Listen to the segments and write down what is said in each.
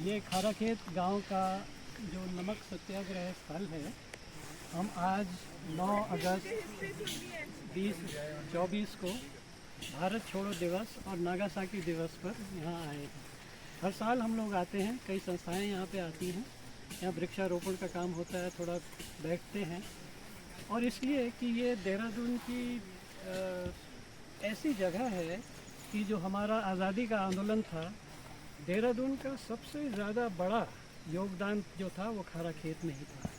ये खाराखेत गांव का जो नमक सत्याग्रह स्थल है, हम आज 9 अगस्त 2024 को भारत छोड़ो दिवस और नागासाकी दिवस पर यहाँ आए हैं। हर साल हम लोग आते हैं, कई संस्थाएं यहाँ पे आती हैं, यहाँ वृक्षारोपण का काम होता है, थोड़ा बैठते हैं। और इसलिए कि ये देहरादून की ऐसी जगह है कि जो हमारा आज़ादी का आंदोलन था, देहरादून का सबसे ज़्यादा बड़ा योगदान जो था वो खाराखेत में ही था,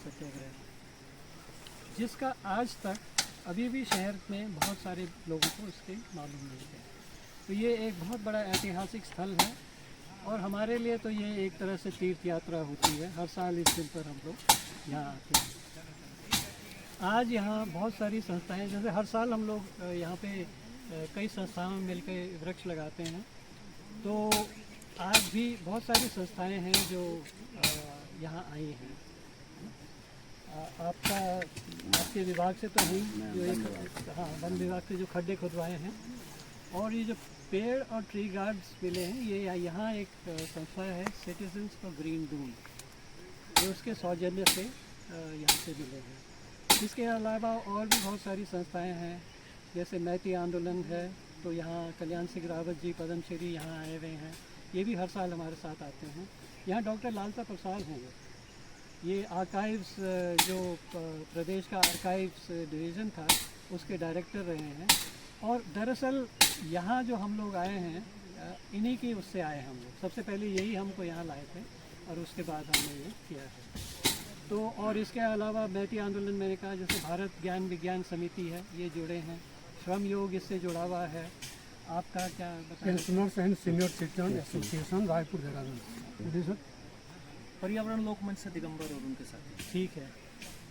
सत्याग्रह, जिसका आज तक अभी भी शहर में बहुत सारे लोगों को इसके मालूम नहीं है। तो ये एक बहुत बड़ा ऐतिहासिक स्थल है और हमारे लिए तो ये एक तरह से तीर्थ यात्रा होती है। हर साल इस दिन पर हम लोग यहाँ आते हैं। आज यहाँ बहुत सारी संस्थाएं, जैसे हर साल हम लोग यहाँ पे कई संस्थाओं में मिलकर वृक्ष लगाते हैं, तो आज भी बहुत सारी संस्थाएं हैं जो यहाँ आई हैं। आपके विभाग से तो नहीं, जो एक वन विभाग से जो खड्डे खुदवाए हैं, और ये जो पेड़ और ट्री गार्ड्स मिले हैं, ये यहाँ एक संस्था है सिटीजन्स फॉर ग्रीन दून, ये उसके सौजन्य से यहाँ से मिले हैं। इसके अलावा और भी बहुत सारी संस्थाएं हैं, जैसे मैती आंदोलन है, तो यहाँ कल्याण सिंह रावत जी पद्मश्री यहाँ आए हुए हैं, ये भी हर साल हमारे साथ आते हैं। यहाँ डॉक्टर लालता प्रसाद हैं, ये आर्काइव्स, जो प्रदेश का आर्काइव्स डिवीज़न था, उसके डायरेक्टर रहे हैं। और दरअसल यहाँ जो हम लोग आए हैं, इन्हीं की उससे आए हम लोग। सबसे पहले यही हमको यहाँ लाए थे और उसके बाद हमने ये किया है। तो और इसके अलावा मैती आंदोलन, मैंने कहा, जैसे भारत ज्ञान विज्ञान समिति है, ये जुड़े हैं। श्रम योग इससे जुड़ा हुआ है। आपका क्या बताएं? Pensioners and senior citizen association Raipur Dehradun. Sir, पर्यावरण लोकमंच से दिगंबर और उनके साथ। ठीक है।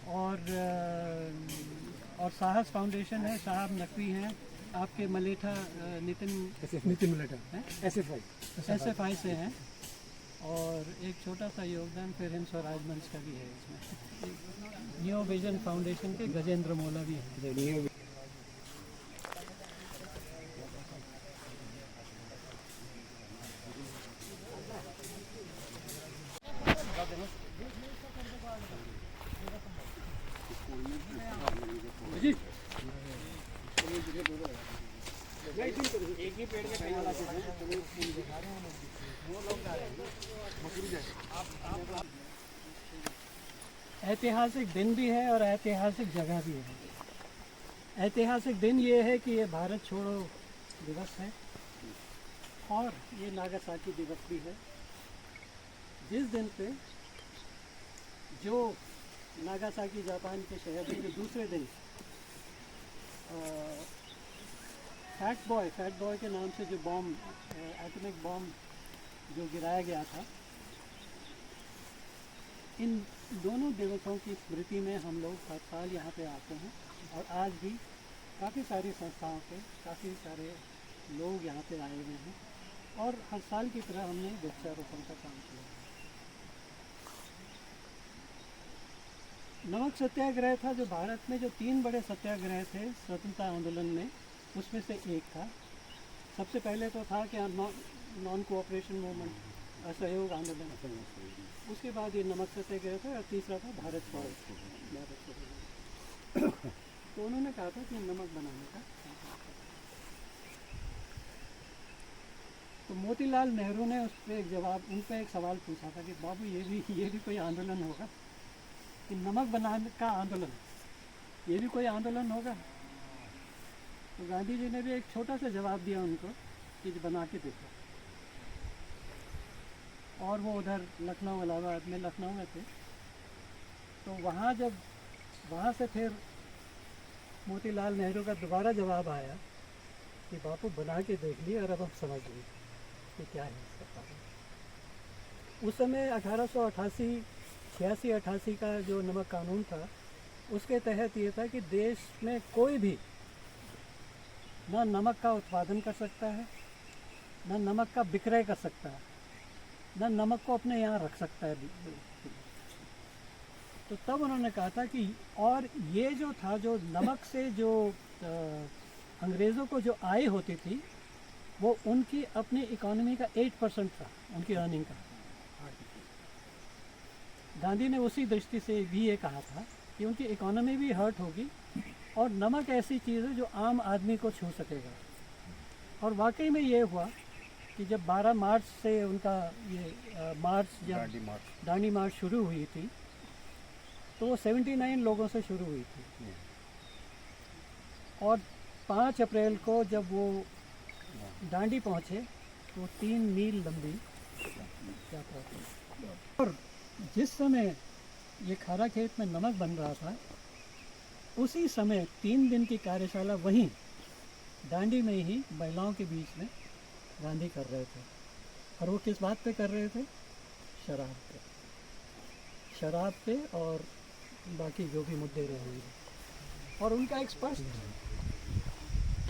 और साहस फाउंडेशन है, साहब नकवी हैं आपके, मलेठा नितिन मलेठा SFI से हैं। और एक छोटा सा योगदान फिर हिंद स्वराज मंच का भी है इसमें। न्यू विजन फाउंडेशन के गजेंद्र मोला भी हैं। एक ही पेड़ के कई वाला ऐतिहासिक दिन भी है और ऐतिहासिक जगह भी है। ऐतिहासिक दिन ये है कि ये भारत छोड़ो दिवस है और ये नागासाकी दिवस भी है, जिस दिन पे जो नागासाकी जापान के शहर में जो दूसरे दिन फैट बॉय के नाम से जो बॉम्ब, एटॉमिक बॉम्ब जो गिराया गया था, इन दोनों दिवसों की स्मृति में हम लोग हर साल यहाँ पे आते हैं। और आज भी काफ़ी सारी संस्थाओं के काफ़ी सारे लोग यहाँ पे आए हुए हैं और हर साल की तरह हमने वृक्षारोपण का काम किया। नमक सत्याग्रह था जो भारत में जो 3 बड़े सत्याग्रह थे स्वतंत्रता आंदोलन में, उसमें से एक था। सबसे पहले तो था कि नॉन कोऑपरेशन मूवमेंट, असहयोग आंदोलन। उसके बाद ये नमक सत्याग्रह था और तीसरा था भारत छोड़ो। तो उन्होंने कहा था कि नमक बनाने का। तो मोतीलाल नेहरू ने उस पर एक जवाब, उन पर एक सवाल पूछा था कि बाबू ये भी कोई आंदोलन होगा कि नमक बनाने का आंदोलन, ये भी कोई आंदोलन होगा? तो गांधी जी ने भी एक छोटा सा जवाब दिया उनको कि बना के देखो। और वो उधर लखनऊ, इलाहाबाद में, लखनऊ में थे। तो वहाँ से फिर मोतीलाल नेहरू का दोबारा जवाब आया कि बापू बना के देख लिए और अब हम समझ लिए कि क्या है इसका कारण। उस समय 1888 का जो नमक कानून था, उसके तहत ये था कि देश में कोई भी ना नमक का उत्पादन कर सकता है, ना नमक का विक्रय कर सकता है, ना नमक को अपने यहाँ रख सकता है। तो तब उन्होंने कहा था कि, और ये जो था, जो नमक से जो अंग्रेज़ों को जो आय होती थी, वो उनकी अपनी इकोनॉमी का 8% था, उनकी अर्निंग का। गांधी ने उसी दृष्टि से भी ये कहा था कि उनकी इकोनॉमी भी हर्ट होगी और नमक ऐसी चीज़ है जो आम आदमी को छू सकेगा। और वाकई में ये हुआ कि जब 12 मार्च से उनका ये मार्च जब दांडी मार्च शुरू हुई थी तो 79 लोगों से शुरू हुई थी और 5 अप्रैल को जब वो दांडी पहुँचे तो 3 मील लंबी यात्रा थी। और जिस समय ये खारा खेत में नमक बन रहा था उसी समय 3 दिन की कार्यशाला वहीं दांडी में ही महिलाओं के बीच में गांधी कर रहे थे। और वो किस बात पे कर रहे थे? शराब पे, शराब पे और बाकी जो भी मुद्दे रहे होंगे। और उनका एक स्पष्ट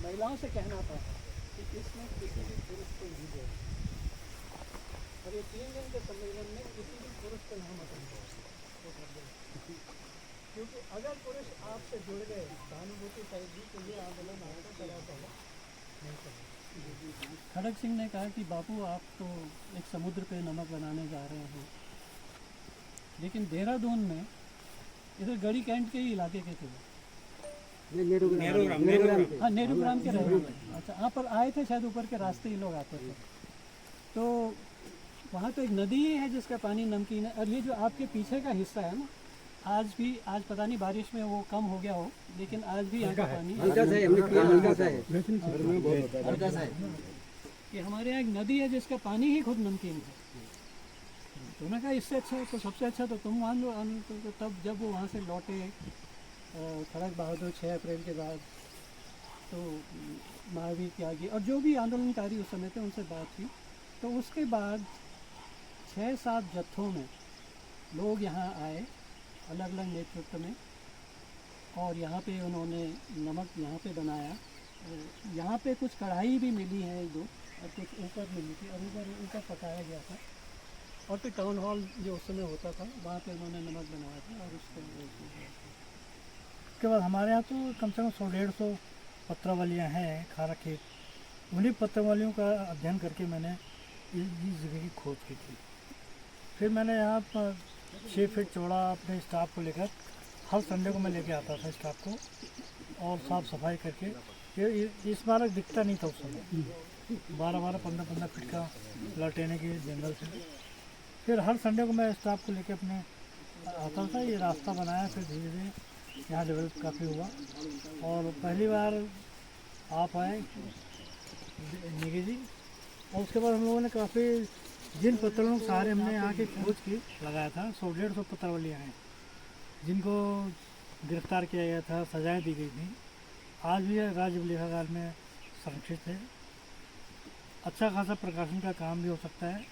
महिलाओं से कहना था कि इसमें किसी भी पुरुष को नहीं दे। और ये 3 दिन के सम्मेलन में किसी भी पुरुष का नाम आता है क्योंकि अगर पुरुष आपसे जुड़ गए सहानुभूति चाहिए तो ये आंदोलन आपको चलाता है नहीं चलेगा। खड़ग सिंह ने कहा कि बापू आप तो एक समुद्र पे नमक बनाने जा रहे हैं, लेकिन देहरादून में इधर गढ़ी कैंट के ही इलाके के थे। हाँ, नेहरूग्राम के रहे। अच्छा, यहाँ पर आए थे शायद, ऊपर के रास्ते ही लोग आते थे। तो वहाँ तो एक नदी है जिसका पानी नमकीन है। और ये जो आपके पीछे का हिस्सा है ना, आज पता नहीं बारिश में वो कम हो गया हो, लेकिन आज भी यहाँ का पानी हल्का सा है। कि हमारे यहाँ एक नदी है जिसका पानी ही खुद नमकीन है। तो मैं कहा इससे अच्छा तो सबसे अच्छा तो तुम मान लो। तो तब जब वो वहाँ से लौटे खड़ग बहादुर 6 अप्रैल के बाद, तो महावीर त्यागी और जो भी आंदोलनकारी उस समय थे उनसे बात की। तो उसके बाद 6-7 जत्थों में लोग यहाँ आए अलग अलग नेतृत्व में, और यहाँ पे उन्होंने नमक यहाँ पे बनाया। यहाँ पे कुछ कढ़ाई भी मिली है 1-2 और कुछ ऊपर मिली थी और ऊपर पकाया गया था। और फिर टाउन हॉल जो उस समय होता था वहाँ पे उन्होंने नमक बनाया था और उसको उसके बाद हमारे यहाँ तो कम से कम 100-150 पत्रावलियाँ हैं खारा खेत। उन्हीं पत्रावलियों का अध्ययन करके मैंने इस जगह की खोज की थी। फिर मैंने यहाँ पर 6 फीट चौड़ा अपने स्टाफ को लेकर हर संडे को मैं लेके आता था स्टाफ को, और साफ़ सफाई करके। ये स्मारक दिखता नहीं था उस समय, 12-12, 15-15 फीट का लटेने के जंगल से। फिर हर संडे को मैं स्टाफ को लेके अपने आता था। ये रास्ता बनाया, फिर धीरे धीरे यहाँ डेवलप काफ़ी हुआ। और पहली बार आप आए निगी जी, और उसके बाद हम लोगों ने काफ़ी जिन पत्रों के सहारे हमने यहाँ की खोज की लगाया था, 100-150 पत्रावलियाँ हैं जिनको गिरफ्तार किया गया था, सजाएं दी गई थी। आज भी राज्य लेखागार में संरक्षित है। अच्छा खासा प्रकाशन का काम भी हो सकता है।